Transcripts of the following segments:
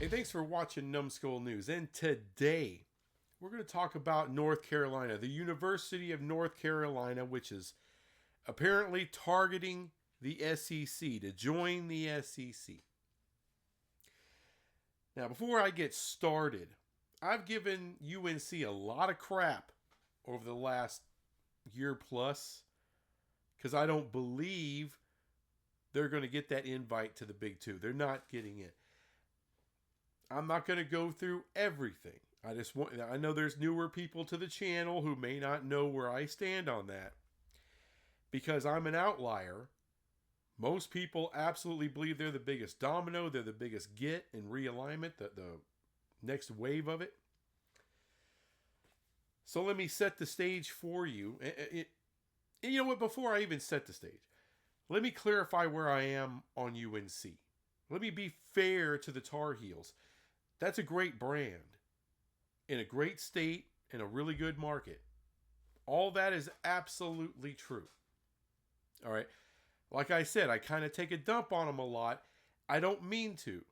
Hey, thanks for watching Numbskull News. And today, we're going to talk about North Carolina, the University of North Carolina, which is apparently targeting the SEC, to join the SEC. Now, before I get started, I've given UNC a lot of crap over the last year plus because I don't believe they're going to get that invite to the Big Two. They're not getting it. I'm not going to go through everything. I know there's newer people to the channel who may not know where I stand on that because I'm an outlier. Most people absolutely believe they're the biggest domino. They're the biggest get in realignment, the next wave of it. So let me set the stage for you. And you know what? Before I even set the stage, let me clarify where I am on UNC. Let me be fair to the Tar Heels. That's a great brand in a great state in a really good market. All that is absolutely true. All right. Like I said, I kind of take a dump on them a lot. I don't mean to.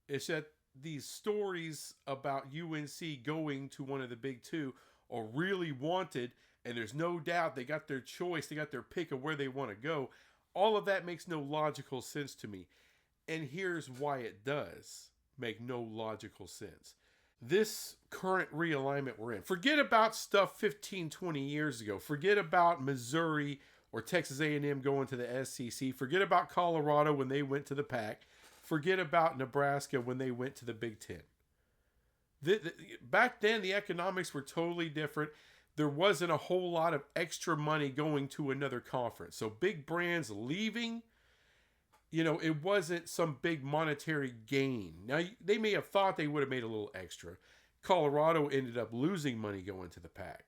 It's that these stories about UNC going to one of the Big Two are really wanted, and there's no doubt they got their choice. They got their pick of where they want to go. All of that makes no logical sense to me. And here's why it does make no logical sense. This current realignment we're in, forget about stuff 15, 20 years ago. Forget about Missouri or Texas A&M going to the SEC. Forget about Colorado when they went to the Pac. Forget about Nebraska when they went to the Big Ten. Back then, the economics were totally different. There wasn't a whole lot of extra money going to another conference. So big brands leaving, it wasn't some big monetary gain. Now, they may have thought they would have made a little extra. Colorado ended up losing money going to the Pac.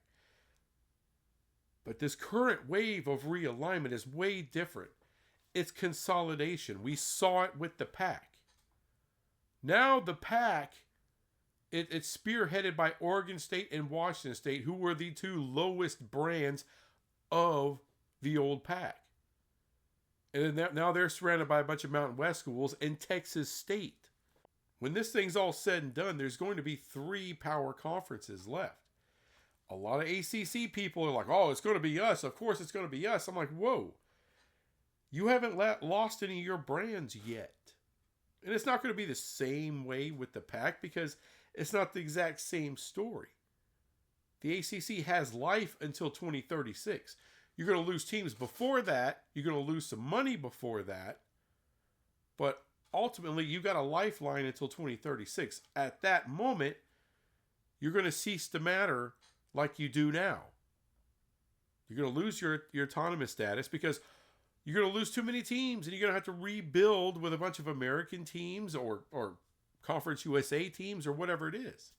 But this current wave of realignment is way different. It's consolidation. We saw it with the Pac. Now the Pac, it's spearheaded by Oregon State and Washington State, who were the two lowest brands of the old Pac. And then now they're surrounded by a bunch of Mountain West schools and Texas State. When this thing's all said and done, there's going to be 3 power conferences left. A lot of ACC people are like, oh, it's going to be us. Of course it's going to be us. I'm like, whoa. You haven't lost any of your brands yet. And it's not going to be the same way with the Pac because it's not the exact same story. The ACC has life until 2036. You're going to lose teams before that. You're going to lose some money before that. But ultimately, you got a lifeline until 2036. At that moment, you're going to cease to matter like you do now. You're going to lose your autonomous status because you're going to lose too many teams and you're going to have to rebuild with a bunch of American teams or Conference USA teams or whatever it is.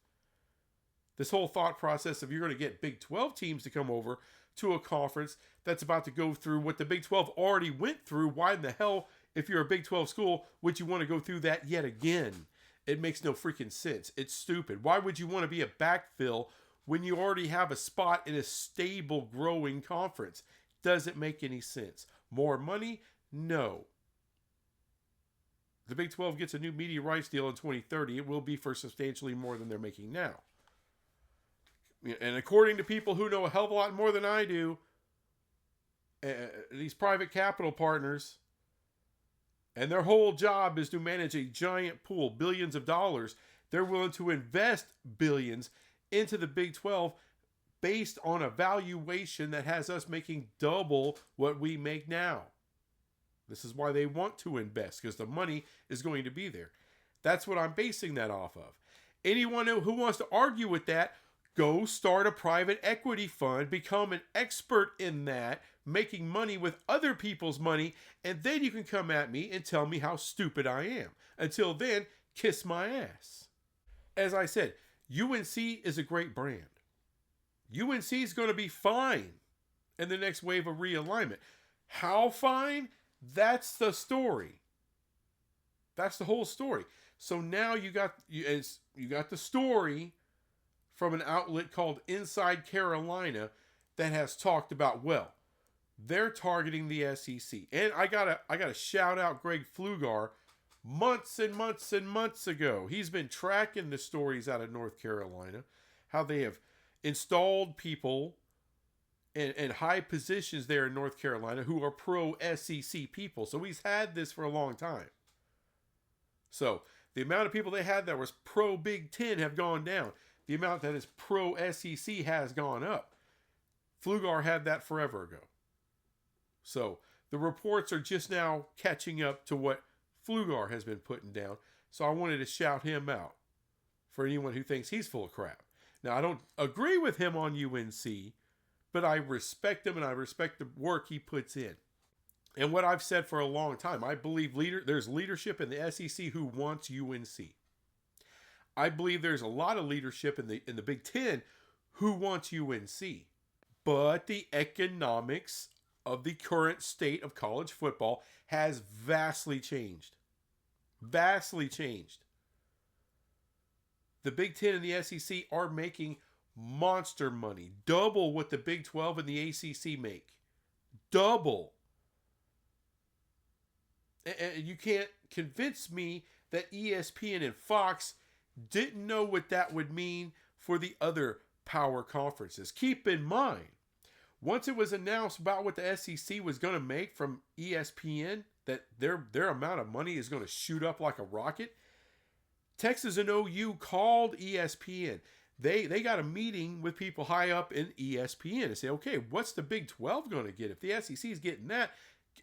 This whole thought process of you're going to get Big 12 teams to come over to a conference that's about to go through what the Big 12 already went through. Why in the hell, if you're a Big 12 school, would you want to go through that yet again? It makes no freaking sense. It's stupid. Why would you want to be a backfill when you already have a spot in a stable, growing conference? Doesn't make any sense. More money? No. The Big 12 gets a new media rights deal in 2030. It will be for substantially more than they're making now. And according to people who know a hell of a lot more than I do, these private capital partners, and their whole job is to manage a giant pool, billions of dollars. They're willing to invest billions into the Big 12 based on a valuation that has us making double what we make now. This is why they want to invest, because the money is going to be there. That's what I'm basing that off of. Anyone who wants to argue with that, go start a private equity fund, become an expert in that, making money with other people's money, and then you can come at me and tell me how stupid I am. Until then, kiss my ass. As I said, UNC is a great brand. UNC is going to be fine in the next wave of realignment. How fine? That's the story. That's the whole story. So now you got the story from an outlet called Inside Carolina that has talked about, well, they're targeting the SEC. And I gotta shout out Greg Flugar, months and months and months ago. He's been tracking the stories out of North Carolina, how they have installed people in high positions there in North Carolina who are pro SEC people. So he's had this for a long time. So the amount of people they had that was pro Big Ten have gone down. The amount that is pro SEC has gone up. Pflugar had that forever ago. So the reports are just now catching up to what Pflugar has been putting down. So I wanted to shout him out for anyone who thinks he's full of crap. Now, I don't agree with him on UNC, but I respect him and I respect the work he puts in. And what I've said for a long time, I believe there's leadership in the SEC who wants UNC. I believe there's a lot of leadership in the Big Ten who wants UNC. But the economics of the current state of college football has vastly changed. Vastly changed. The Big Ten and the SEC are making monster money. Double what the Big 12 and the ACC make. Double. And you can't convince me that ESPN and Fox didn't know what that would mean for the other power conferences. Keep in mind, once it was announced about what the SEC was going to make from ESPN, that their amount of money is going to shoot up like a rocket, Texas and OU called ESPN. They got a meeting with people high up in ESPN and say, okay, what's the Big 12 going to get? If the SEC is getting that,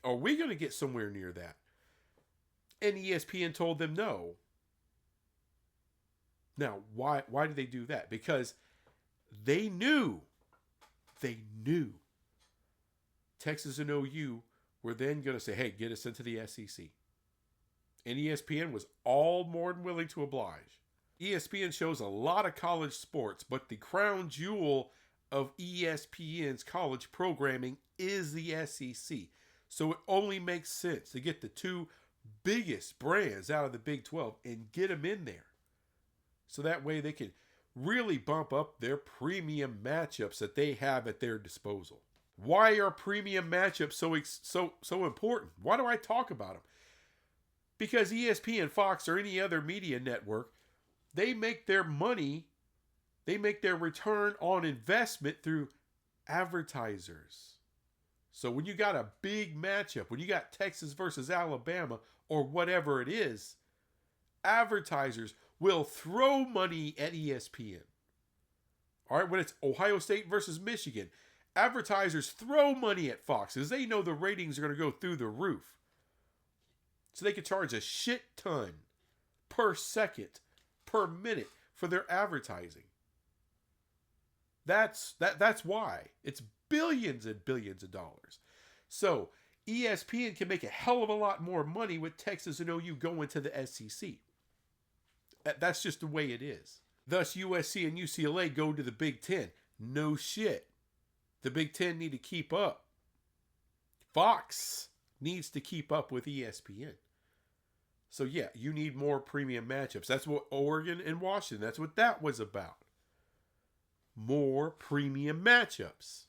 are we going to get somewhere near that? And ESPN told them no. Now, why did they do that? Because they knew Texas and OU were then going to say, hey, get us into the SEC. And ESPN was all more than willing to oblige. ESPN shows a lot of college sports, but the crown jewel of ESPN's college programming is the SEC. So it only makes sense to get the two biggest brands out of the Big 12 and get them in there. So that way they can really bump up their premium matchups that they have at their disposal. Why are premium matchups so important? Why do I talk about them? Because ESPN, Fox, or any other media network, they make their money, they make their return on investment through advertisers. So when you got a big matchup, when you got Texas versus Alabama or whatever it is, advertisers will throw money at ESPN. All right, when it's Ohio State versus Michigan, advertisers throw money at Fox because they know the ratings are going to go through the roof. So they can charge a shit ton per second, per minute for their advertising. That's why. It's billions and billions of dollars. So ESPN can make a hell of a lot more money with Texas and OU going to the SEC. That's just the way it is. Thus, USC and UCLA go to the Big Ten. No shit. The Big Ten need to keep up. Fox needs to keep up with ESPN. So yeah, you need more premium matchups. That's what Oregon and Washington, that's what that was about. More premium matchups.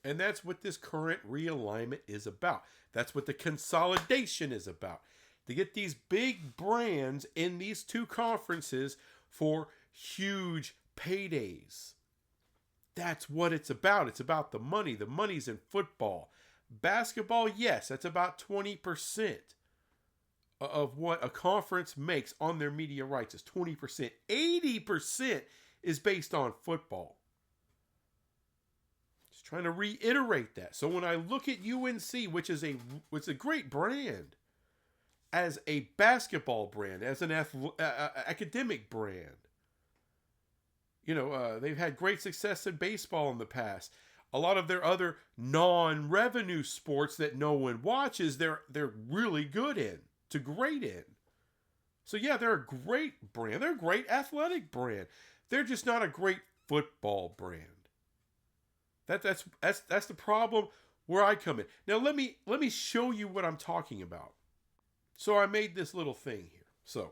And that's what this current realignment is about. That's what the consolidation is about. To get these big brands in these two conferences for huge paydays. That's what it's about. It's about the money. The money's in football. Basketball, yes, that's about 20% of what a conference makes on their media rights is 20%. 80% is based on football. Just trying to reiterate that. So when I look at UNC, which is a great brand, as a basketball brand, as an academic brand, you know, they've had great success in baseball in the past. A lot of their other non-revenue sports that no one watches, they're really good in, to great in. So yeah, they're a great brand. They're a great athletic brand. They're just not a great football brand. That's the problem where I come in. Now let me show you what I'm talking about. So I made this little thing here. So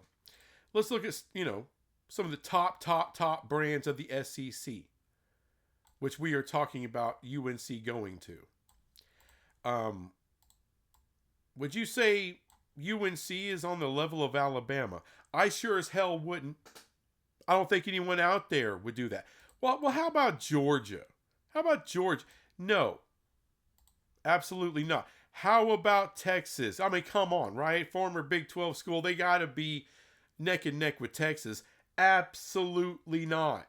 let's look at, you know, some of the top brands of the SEC, which we are talking about UNC going to. Would you say UNC is on the level of Alabama. I sure as hell wouldn't. I don't think anyone out there would do that. Well, how about Georgia? How about Georgia? No, absolutely not. How about Texas? I mean, come on, right? Former Big 12 school. They got to be neck and neck with Texas. Absolutely not.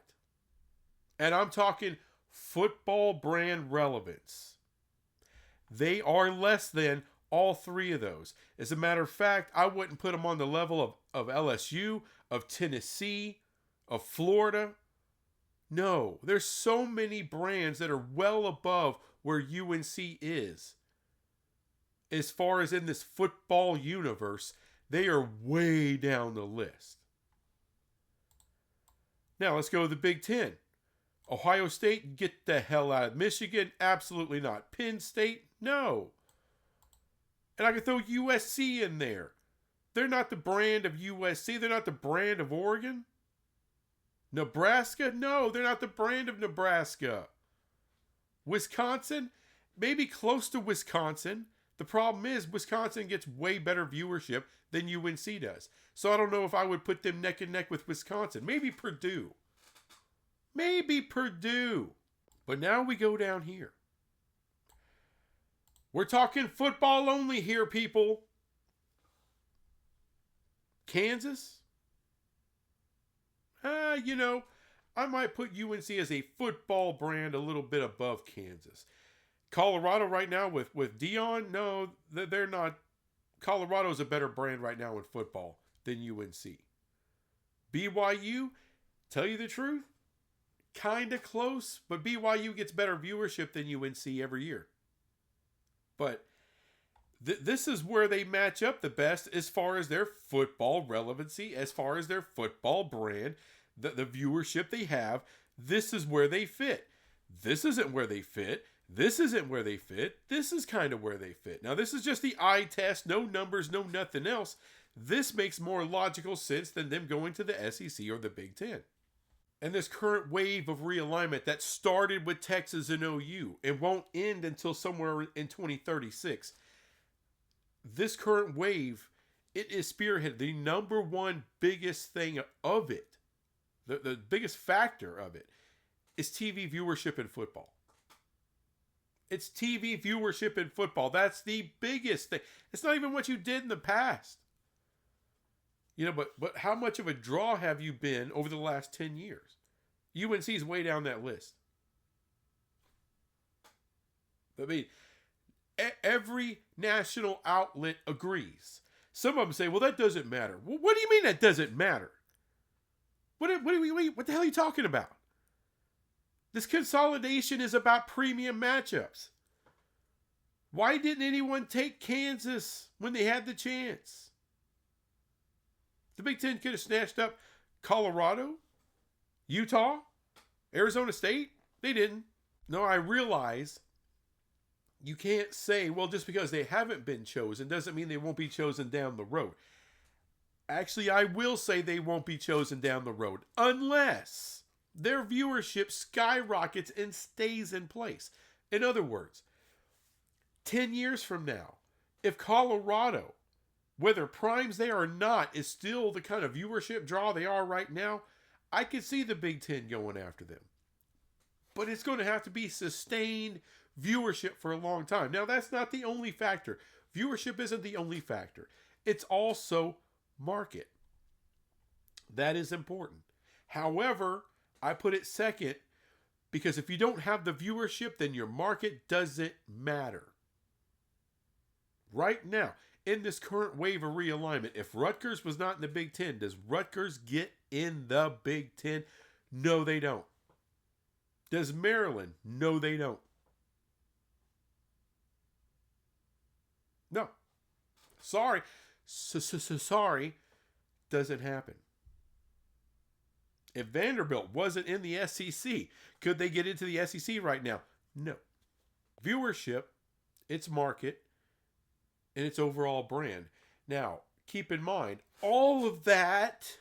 And I'm talking football brand relevance. They are less than all three of those. As a matter of fact, I wouldn't put them on the level of LSU, of Tennessee, of Florida. No, there's so many brands that are well above where UNC is. As far as in this football universe, they are way down the list. Now let's go to the Big Ten. Ohio State, get the hell out of Michigan. Absolutely not. Penn State, no. And I can throw USC in there. They're not the brand of USC. They're not the brand of Oregon. Nebraska, no, they're not the brand of Nebraska. Wisconsin, maybe close to Wisconsin. The problem is Wisconsin gets way better viewership than UNC does. So I don't know if I would put them neck and neck with Wisconsin. Maybe Purdue. Maybe Purdue. But now we go down here. We're talking football only here, people. Kansas? I might put UNC as a football brand a little bit above Kansas. Colorado right now with Deion, no, they're not. Colorado's a better brand right now in football than UNC. BYU, tell you the truth, kind of close, but BYU gets better viewership than UNC every year. But this is where they match up the best as far as their football relevancy, as far as their football brand, the viewership they have. This is where they fit. This isn't where they fit. This isn't where they fit. This is kind of where they fit. Now, this is just the eye test. No numbers, no nothing else. This makes more logical sense than them going to the SEC or the Big Ten. And this current wave of realignment that started with Texas and OU and won't end until somewhere in 2036. This current wave, it is spearheaded. The number one biggest thing of it, the biggest factor of it, is TV viewership in football. It's TV viewership in football. That's the biggest thing. It's not even what you did in the past. But how much of a draw have you been over the last 10 years? UNC is way down that list. I mean, every national outlet agrees. Some of them say, well, that doesn't matter. Well, what do you mean that doesn't matter? What the hell are you talking about? This consolidation is about premium matchups. Why didn't anyone take Kansas when they had the chance? The Big Ten could have snatched up Colorado, Utah, Arizona State. They didn't. No, I realize you can't say, well, just because they haven't been chosen doesn't mean they won't be chosen down the road. Actually, I will say they won't be chosen down the road unless their viewership skyrockets and stays in place. In other words, 10 years from now, if Colorado, whether primes they or not, is still the kind of viewership draw they are right now, I could see the Big Ten going after them. But it's going to have to be sustained viewership for a long time. Now, that's not the only factor. Viewership isn't the only factor. It's also market. That is important. However, I put it second because if you don't have the viewership, then your market doesn't matter. Right now, in this current wave of realignment, if Rutgers was not in the Big Ten, does Rutgers get in the Big Ten? No, they don't. Does Maryland? No, they don't. No. Sorry. Sorry. Doesn't happen. If Vanderbilt wasn't in the SEC, could they get into the SEC right now? No. Viewership, its market, and its overall brand. Now, keep in mind, all of that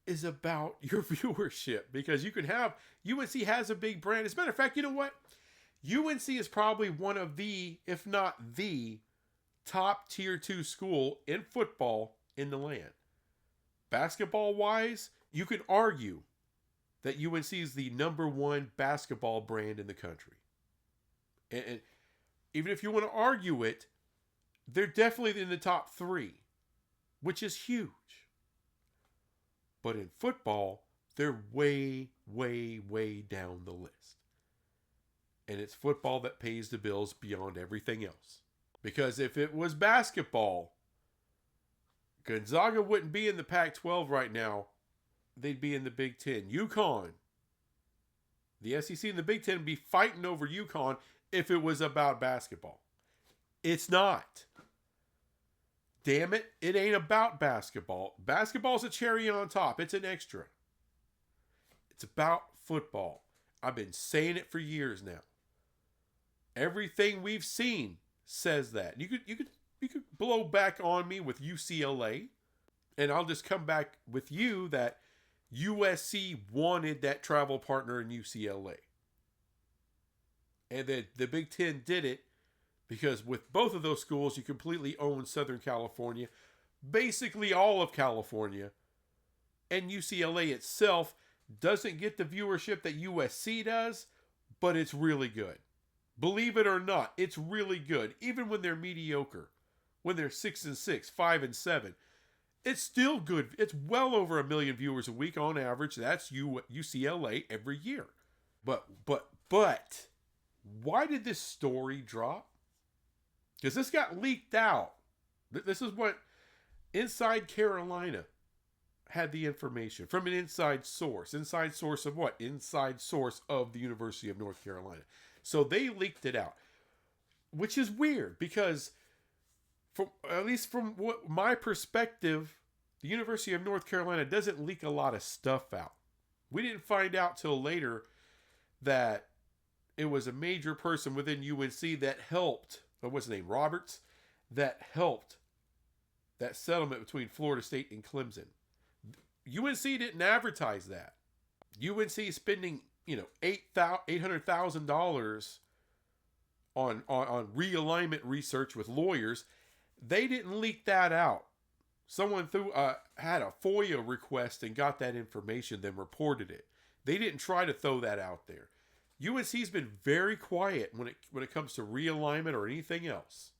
is about your viewership because you can have, UNC has a big brand. As a matter of fact, you know what? UNC is probably one of the, if not the, top tier 2 school in football in the land. Basketball wise, you could argue that UNC is the number one basketball brand in the country. And even if you want to argue it, they're definitely in the top 3, which is huge. But in football, they're way, way, way down the list. And it's football that pays the bills beyond everything else. Because if it was basketball, Gonzaga wouldn't be in the Pac-12 right now. They'd be in the Big Ten. UConn, the SEC and the Big Ten would be fighting over UConn if it was about basketball. It's not. Damn it, it ain't about basketball. Basketball's a cherry on top. It's an extra. It's about football. I've been saying it for years now. Everything we've seen says that. You could blow back on me with UCLA, and I'll just come back with you that USC wanted that travel partner in UCLA. And then the Big Ten did it because with both of those schools, you completely own Southern California, basically all of California, and UCLA itself doesn't get the viewership that USC does, but it's really good. Believe it or not, it's really good. Even when they're mediocre, when they're 6-6, 5-7, it's still good. It's well over 1 million viewers a week on average. That's UCLA every year. But why did this story drop? Because this got leaked out. This is what Inside Carolina had the information from an inside source. Inside source of what? Inside source of the University of North Carolina. So they leaked it out, which is weird because, at least from what my perspective, the University of North Carolina doesn't leak a lot of stuff out. We didn't find out till later that it was a major person within UNC that helped, what's his name, Roberts, that helped that settlement between Florida State and Clemson. UNC didn't advertise that. UNC spending, $800,000 on realignment research with lawyers. They didn't leak that out. Someone had a FOIA request and got that information, then reported it. They didn't try to throw that out there. UNC's been very quiet when it comes to realignment or anything else.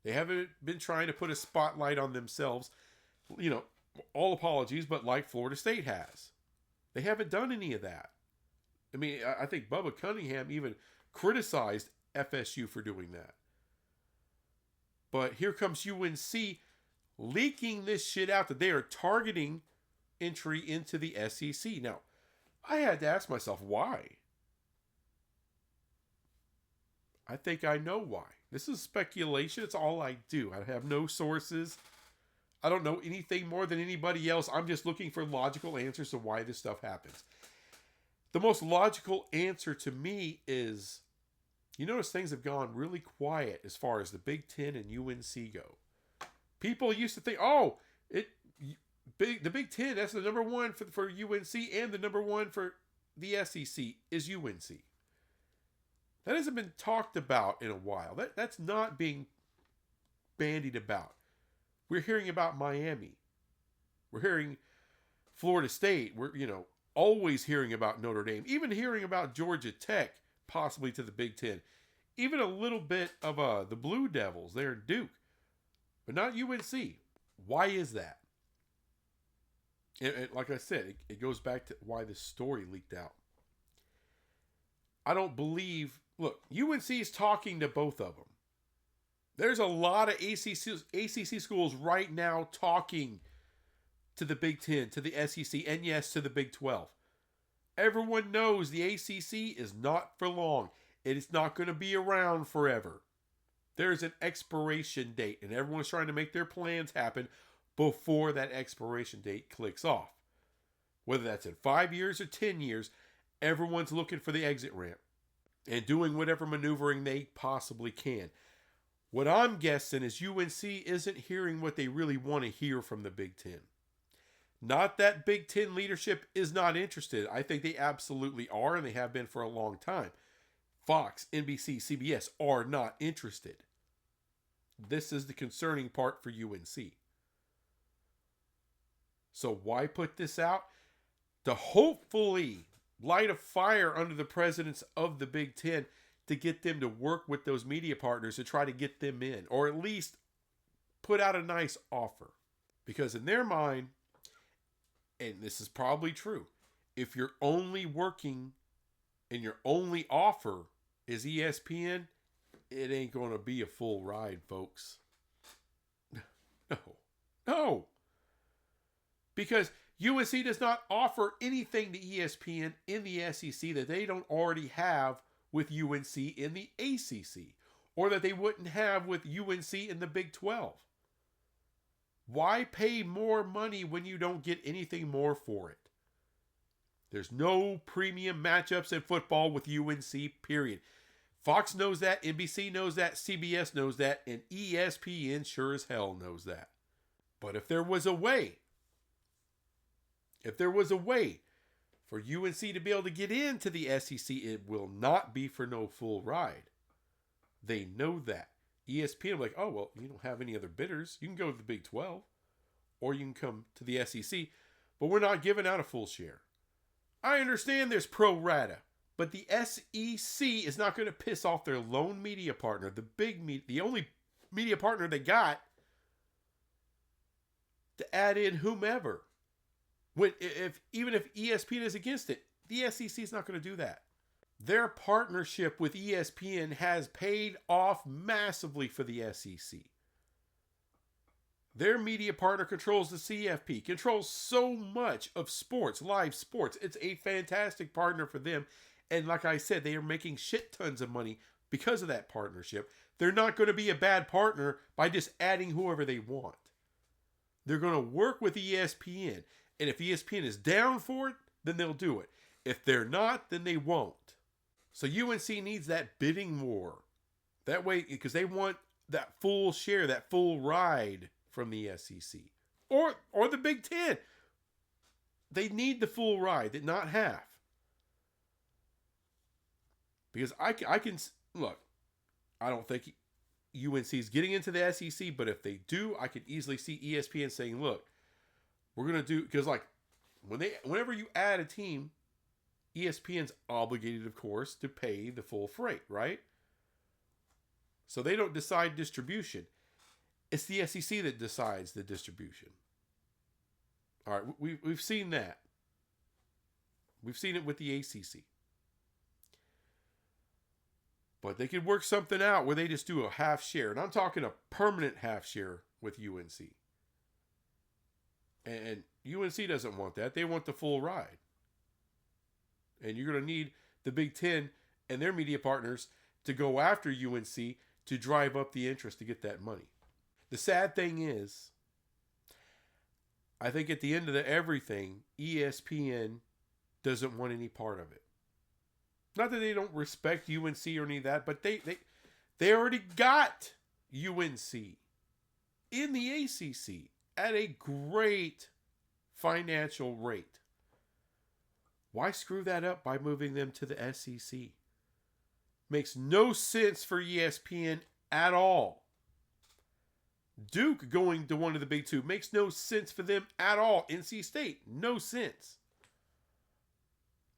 They haven't been trying to put a spotlight on themselves. All apologies, but like Florida State has. They haven't done any of that. I mean, I think Bubba Cunningham even criticized FSU for doing that. But here comes UNC leaking this shit out that they are targeting entry into the SEC. Now, I had to ask myself, why? I think I know why. This is speculation. It's all I do. I have no sources. I don't know anything more than anybody else. I'm just looking for logical answers to why this stuff happens. The most logical answer to me is, you notice things have gone really quiet as far as the Big Ten and UNC go. People used to think, the Big Ten, that's the number one for UNC, and the number one for the SEC is UNC. That hasn't been talked about in a while. That's not being bandied about. We're hearing about Miami. We're hearing Florida State. We're, always hearing about Notre Dame. Even hearing about Georgia Tech, possibly to the Big Ten. Even a little bit of the Blue Devils there in Duke. But not UNC. Why is that? And like I said, it goes back to why this story leaked out. I don't believe... Look, UNC is talking to both of them. There's a lot of ACC schools right now talking to the Big Ten, to the SEC, and yes, to the Big 12. Everyone knows the ACC is not for long. It is not going to be around forever. There's an expiration date, and everyone's trying to make their plans happen before that expiration date clicks off. Whether that's in 5 years or 10 years, everyone's looking for the exit ramp and doing whatever maneuvering they possibly can. What I'm guessing is UNC isn't hearing what they really want to hear from the Big Ten. Not that Big Ten leadership is not interested. I think they absolutely are, and they have been for a long time. Fox, NBC, CBS are not interested. this is the concerning part for UNC. So why put this out? To hopefully light a fire under the presidents of the Big Ten to get them to work with those media partners to try to get them in, or at least put out a nice offer. Because in their mind, and this is probably true, if you're only working and your only offer is ESPN, it ain't going to be a full ride, folks. No. Because UNC does not offer anything to ESPN in the SEC that they don't already have with UNC in the ACC, or that they wouldn't have with UNC in the Big 12. Why pay more money when you don't get anything more for it? There's no premium matchups in football with UNC, period. Fox knows that, NBC knows that, CBS knows that, and ESPN sure as hell knows that. But if there was a way for UNC to be able to get into the SEC, it will not be for no full ride. They know that. ESPN like, oh, well, you don't have any other bidders. You can go to the Big 12, or you can come to the SEC, but we're not giving out a full share. I understand there's pro rata, but the SEC is not going to piss off their lone media partner, the only media partner they got, to add in whomever. Even if ESPN is against it, the SEC is not going to do that. Their partnership with ESPN has paid off massively for the SEC. Their media partner controls the CFP, controls so much of sports, live sports. It's a fantastic partner for them. And like I said, they are making shit tons of money because of that partnership. They're not going to be a bad partner by just adding whoever they want. They're going to work with ESPN. And if ESPN is down for it, then they'll do it. If they're not, then they won't. So UNC needs that bidding war. That way, because they want that full share, that full ride from the SEC. Or the Big Ten. They need the full ride, not half. Because I can look, I don't think UNC is getting into the SEC, but if they do, I could easily see ESPN saying, look, we're going to do, because like whenever you add a team, ESPN's obligated, of course, to pay the full freight, right? So they don't decide distribution. It's the SEC that decides the distribution. All right, we've seen that. We've seen it with the ACC. But they could work something out where they just do a half share. And I'm talking a permanent half share with UNC. And UNC doesn't want that. They want the full ride. And you're going to need the Big Ten and their media partners to go after UNC to drive up the interest to get that money. The sad thing is, I think at the end of everything, ESPN doesn't want any part of it. Not that they don't respect UNC or any of that, but they already got UNC in the ACC at a great financial rate. Why screw that up by moving them to the SEC? Makes no sense for ESPN at all. Duke going to one of the big two makes no sense for them at all. NC State, no sense.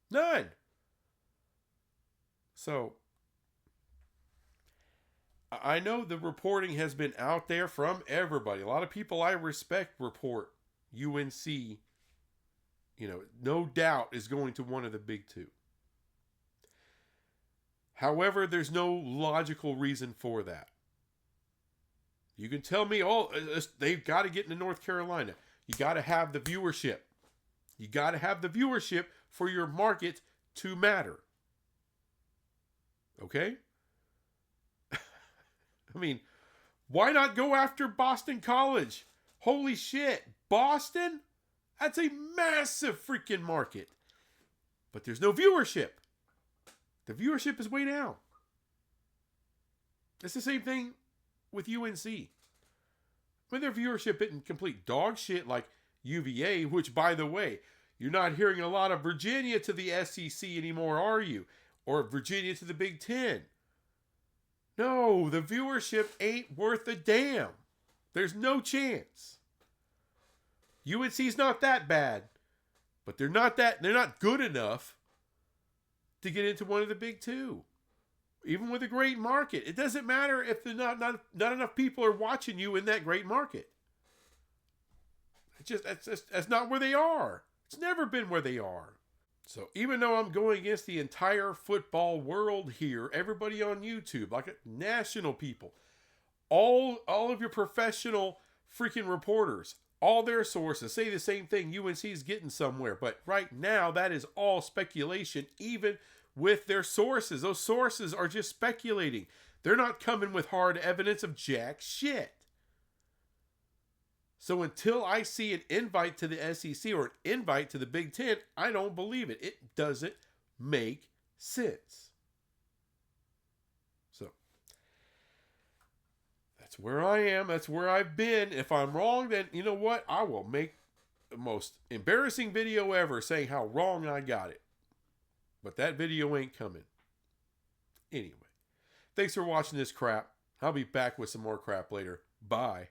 None. So, I know the reporting has been out there from everybody. A lot of people I respect report UNC, no doubt is going to one of the big two. However, there's no logical reason for that. You can tell me, they've got to get into North Carolina. You got to have the viewership. You got to have the viewership for your market to matter. Okay? I mean, why not go after Boston College? Holy shit. Boston? That's a massive freaking market. But there's no viewership. The viewership is way down. It's the same thing with UNC. I mean, their viewership isn't complete dog shit like UVA, which, by the way, you're not hearing a lot of Virginia to the SEC anymore, are you? Or Virginia to the Big Ten. No, the viewership ain't worth a damn. There's no chance. UNC's not that bad, but they're not good enough to get into one of the big two. Even with a great market, it doesn't matter if not enough people are watching you in that great market. That's not where they are. It's never been where they are. So even though I'm going against the entire football world here, everybody on YouTube, like national people, all of your professional freaking reporters, all their sources say the same thing. UNC is getting somewhere. But right now, that is all speculation, even with their sources. Those sources are just speculating. They're not coming with hard evidence of jack shit. So until I see an invite to the SEC or an invite to the Big Ten, I don't believe it. It doesn't make sense. So that's where I am. That's where I've been. If I'm wrong, then you know what? I will make the most embarrassing video ever saying how wrong I got it. But that video ain't coming. Anyway, thanks for watching this crap. I'll be back with some more crap later. Bye.